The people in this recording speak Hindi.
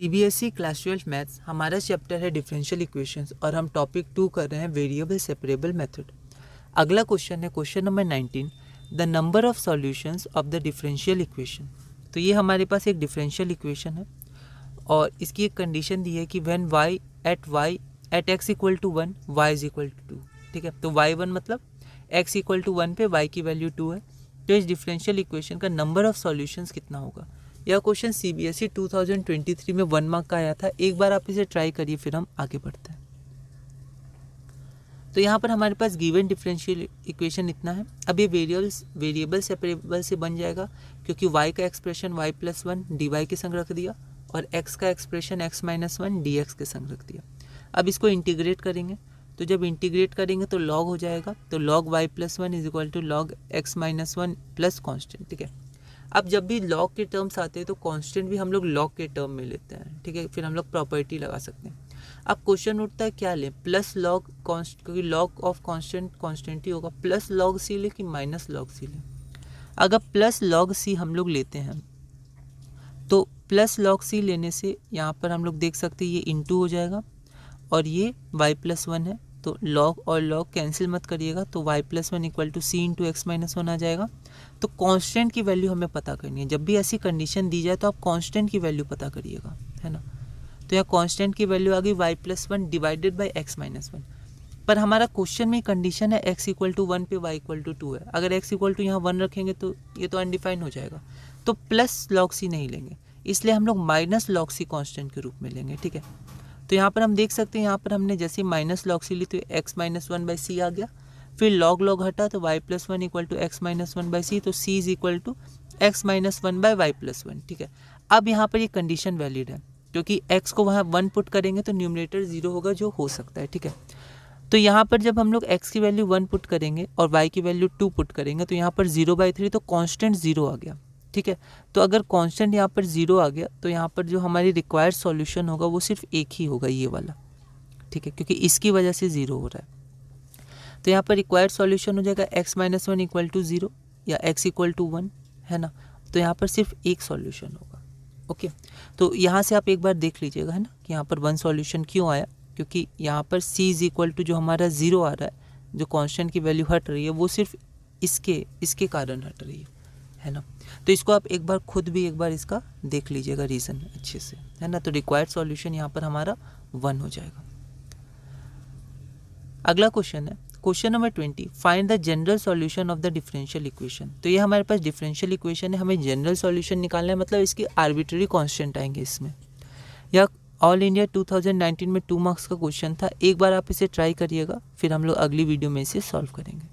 सीबीएसई क्लास 12 मैथ्स हमारा चैप्टर है डिफरेंशियल इक्वेशंस और हम टॉपिक 2 कर रहे हैं वेरिएबल सेपरेबल मेथड। अगला क्वेश्चन है question number 19, the number of solutions of the differential equation. तो ये हमारे पास एक डिफरेंशियल इक्वेशन है और इसकी एक कंडीशन दी है कि when y at x equal to 1 y is equal to 2। ठीक है, तो y1 मतलब x इक्वल टू 1 पे y की वैल्यू 2 है। तो इस डिफरेंशियल इक्वेशन का नंबर ऑफ सॉल्यूशंस कितना होगा। यह क्वेश्चन सीबीएसई 2023 में 1 मार्क का आया था। एक बार आप इसे ट्राई करिए, फिर हम आगे बढ़ते हैं। तो यहाँ पर हमारे पास गिवन डिफरेंशियल इक्वेशन इतना है। अब ये वेरिएबल सेपरेबल से बन जाएगा क्योंकि y का एक्सप्रेशन y+1 dy के संग रख दिया और x का एक्सप्रेशन x-1 dx के संग रख दिया। अब इसको इंटीग्रेट करेंगे, तो जब इंटीग्रेट करेंगे तो log हो जाएगा, तो log y+1 is equal to log x-1 plus constant. ठीक है, अब जब भी लॉग के टर्म्स आते हैं तो कांस्टेंट भी हम लोग लॉग के टर्म में लेते हैं। ठीक है, फिर हम लोग प्रॉपर्टी लगा सकते हैं। अब क्वेश्चन उठता है क्या लें, प्लस लॉग कॉन्स्ट, क्योंकि लॉग ऑफ कांस्टेंट ही होगा, प्लस लॉग सी लें कि माइनस लॉग सी लें। अगर प्लस लॉग सी हम लोग लेते हैं तो प्लस लॉग सी लेने से यहाँ पर हम लोग देख सकते हैं ये इंटू हो जाएगा और ये y+1 है, तो log और log कैंसिल मत करिएगा, तो y+1 equal to c into x-1 आ जाएगा। तो कांस्टेंट की वैल्यू हमें पता करनी है। जब भी ऐसी कंडीशन दी जाए तो आप कांस्टेंट की वैल्यू पता करिएगा, है ना। तो यहाँ कांस्टेंट की वैल्यू आ गई y+1 डिवाइडेड बाई x-1। पर हमारा क्वेश्चन में कंडीशन है x इक्वल टू 1 पे y इक्वल टू 2 है। अगर x इक्वल टू यहाँ 1 रखेंगे तो ये तो अनडिफाइंड हो जाएगा, तो प्लस log c नहीं लेंगे, इसलिए हम लोग माइनस log c कांस्टेंट के रूप में लेंगे। ठीक है, तो यहाँ पर हम देख सकते हैं, यहाँ पर हमने जैसे माइनस log c ली तो x-1/c आ गया, फिर log हटा तो y+1 इक्वल टू x-1/c, तो c is equal to x-1/y+1। ठीक है, अब यहाँ पर ये कंडीशन वैलिड है क्योंकि x को वहाँ 1 पुट करेंगे तो न्यूमरेटर 0 होगा, जो हो सकता है। ठीक है, तो यहाँ पर जब हम लोग x की वैल्यू 1 पुट करेंगे और y की वैल्यू 2 पुट करेंगे तो यहाँ पर 0/3, तो कांस्टेंट 0 आ गया। ठीक है, तो अगर कांस्टेंट यहाँ पर 0 आ गया तो यहाँ पर जो हमारी रिक्वायर्ड सॉल्यूशन होगा वो सिर्फ एक ही होगा, ये वाला। ठीक है, क्योंकि इसकी वजह से 0 हो रहा है। तो यहाँ पर रिक्वायर्ड सॉल्यूशन हो जाएगा x-1 इक्वल टू 0 या x इक्वल टू 1, है ना। तो यहाँ पर सिर्फ एक सॉल्यूशन होगा। ओके, तो यहाँ से आप एक बार देख लीजिएगा, है ना, कि यहाँ पर 1 सॉल्यूशन क्यों आया, क्योंकि यहाँ पर c इज इक्वल टू जो हमारा 0 आ रहा है, जो कांस्टेंट की वैल्यू हट रही है वो सिर्फ इसके कारण हट रही है ना। तो इसको आप एक बार खुद भी एक बार इसका देख लीजिएगा रीज़न अच्छे से, है ना। तो रिक्वायर्ड सॉल्यूशन यहाँ पर हमारा 1 हो जाएगा। अगला क्वेश्चन है question number 20, find the general solution of the differential equation. तो ये हमारे पास डिफरेंशियल इक्वेशन है, हमें जनरल सॉल्यूशन निकालना है, मतलब इसकी आर्बिट्ररी कांस्टेंट आएंगे इसमें। यह ऑल इंडिया 2019 में 2 मार्क्स का क्वेश्चन था। एक बार आप इसे ट्राई करिएगा, फिर हम लोग अगली वीडियो में इसे सॉल्व करेंगे।